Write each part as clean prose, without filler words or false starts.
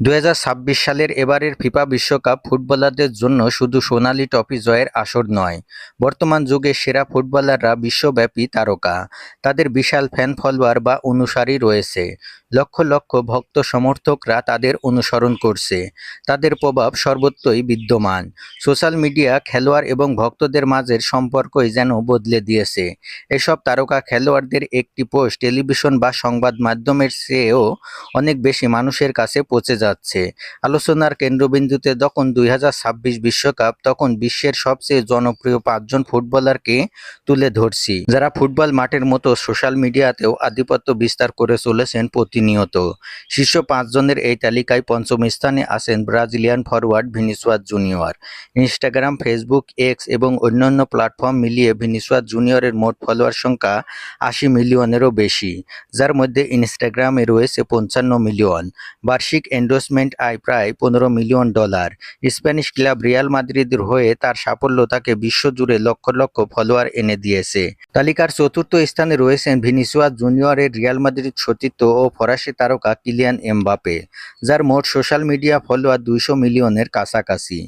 ২০২৬ সালের এবারের ফিফা বিশ্বকাপ ফুটবলারদের জন্য শুধু সোনালি ট্রফি জয়ের আসর নয়, বর্তমান যুগের সেরা ফুটবলাররা বিশ্বব্যাপী তারকা। তাদের বিশাল ফ্যান ফলোয়ার বা অনুসারী রয়েছে। লক্ষ লক্ষ ভক্ত সমর্থকরা তাদের অনুসরণ করছে। তাদের প্রভাব সর্বত্রই বিদ্যমান। সোশ্যাল মিডিয়া খেলোয়াড় এবং ভক্তদের মাঝের সম্পর্কই যেন বদলে দিয়েছে। এসব তারকা খেলোয়াড়দের একটি পোস্ট টেলিভিশন বা সংবাদ মাধ্যমের চেয়েও অনেক বেশি মানুষের কাছে পৌঁছে যাচ্ছে। আলোচনার কেন্দ্রবিন্দুতে যখন ২০২৬ বিশ্বকাপ, তখন বিশ্বের সবচেয়ে জনপ্রিয় ৫ জন ফুটবলারকে তুলে ধরছি, যারা ফুটবল মাঠের মতো সোশ্যাল মিডিয়াতেও আধিপত্য বিস্তার করে চলেছেন প্রতিনিয়ত। শীর্ষ ৫ জনের এই তালিকায় পঞ্চম স্থানে আছেন Brazilian forward Vinicius junior. Instagram, Facebook, x এবং অন্যান্য প্ল্যাটফর্ম মিলিয়ে ভিনিসিয়াস জুনিয়রের মোট ফলোয়ার সংখ্যা ৮০ মিলিয়নেরও বেশি, যার মধ্যে ইনস্টাগ্রামে রয়েছে ৫৫ মিলিয়ন। বার্ষিক এন্ডোর্সমেন্ট আয় প্রায় $১৫ মিলিয়ন। স্প্যানিশ ক্লাব রিয়াল মাদ্রিদের হয়ে তার সাফল্য তাকে বিশ্বজুড়ে লক্ষ লক্ষ ফলোয়ার এনে দিয়েছে। তালিকার চতুর্থ স্থানে রয়েছেন ভিনিসিয়াস জুনিয়রের রিয়াল মাদ্রিদ সতীর্থ ও ফরাসি তারকা কিলিয়ান এমবাপে, যার মোট সোশ্যাল মিডিয়া ফলোয়ার ২০০ মিলিয়নের কাছাকাছি,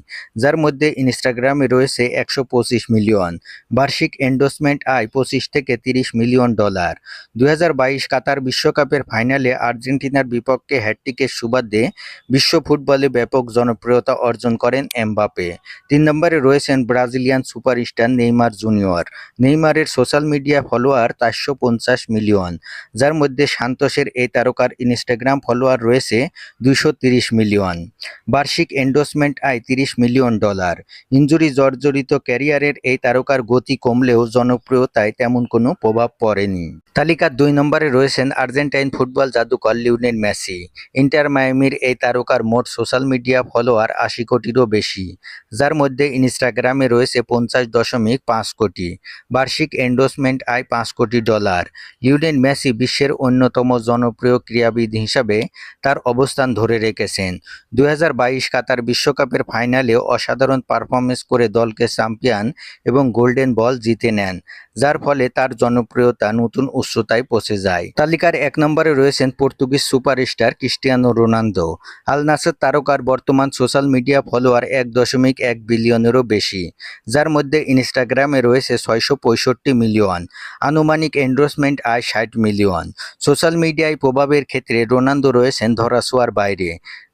যার মধ্যে ইনস্টাগ্রামে রয়েছে ১২৫ মিলিয়ন। বার্ষিক এন্ডোর্সমেন্ট আয় $২৫ থেকে $৩০ মিলিয়ন। ২০২২ কাতার বিশ্বকাপের ফাইনালে আর্জেন্টিনার বিপক্ষে হ্যাটট্রিকের সুবাদে বিশ্ব ফুটবলে ব্যাপক জনপ্রিয়তা অর্জন করেন এমবাপে। ৩ নম্বরে রয়েছেন ব্রাজিলিয়ান সুপারস্টার নেইমার জুনিয়র। নেইমারের সোশ্যাল মিডিয়া ফলোয়ার ৪৫০ মিলিয়ন, যার মধ্যে সান্তোসের এই তারকার ইনস্টাগ্রাম ফলোয়ার রয়েছে ২৩০ মিলিয়ন। বার্ষিক এন্ডোর্সমেন্ট আয় $৩০ মিলিয়ন। ইনজুরি জর্জরিত ক্যারিয়ারের এই তারকার গতি কমলেও জনপ্রিয়তায় তেমন কোনো প্রভাব পড়েনি। তালিকার ২ নম্বরে রয়েছেন আর্জেন্টাইন ফুটবল জাদুকর লিওনেল মেসি। ইন্টার মায়ামির এই তারকার মোট সোশ্যাল মিডিয়া ফলোয়ার ৮০ কোটিরও বেশি, যার মধ্যে ইনস্টাগ্রামে রয়েছে ৫০.৫ কোটি। বার্ষিক এন্ডোর্সমেন্ট আয় $৫ কোটি। লিওনেল মেসি বিশ্বের অন্যতম জনপ্রিয় ক্রীড়াবিদ হিসাবে তার অবস্থান ধরে রেখেছেন। ২০২২ কাতার বিশ্বকাপের ফাইনালে অসাধারণ পারফরমেন্স করে দলকে চ্যাম্পিয়ন এবং গোল্ডেন বল জিতে নেন, যার ফলে তার জনপ্রিয়তা নতুন উচ্চতায় পৌঁছে যায়। তালিকার ১ নম্বরে রয়েছেন পর্তুগিজ সুপারস্টার ক্রিস্টিয়ানো রোনালদো। আল নাসের তারকার বর্তমান সোশ্যাল মিডিয়া ফলোয়ার ১.১ বিলিয়নেরও বেশি, যার মধ্যে ইনস্টাগ্রামে রয়েছে ৬৬৫ মিলিয়ন। আনুমানিক এন্ডোর্সমেন্ট আয় ৬০ মিলিয়ন। সোশ্যাল মিডিয়ায় প্রভাবের ক্ষেত্রে রোনালদো রয়েছেন ধরাছোঁয়ার বাইরে।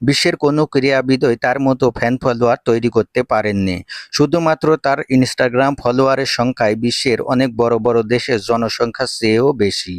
বিশ্বের কোনো ক্রীড়াবিদই তার মতো ফ্যান ফলোয়ার তৈরি করতে পারেননি। শুধুমাত্র তার ইনস্টাগ্রাম ফলোয়ারের সংখ্যায় বিশ্বের অনেক বড় বড় দেশের জনসংখ্যার চেয়েও বেশি।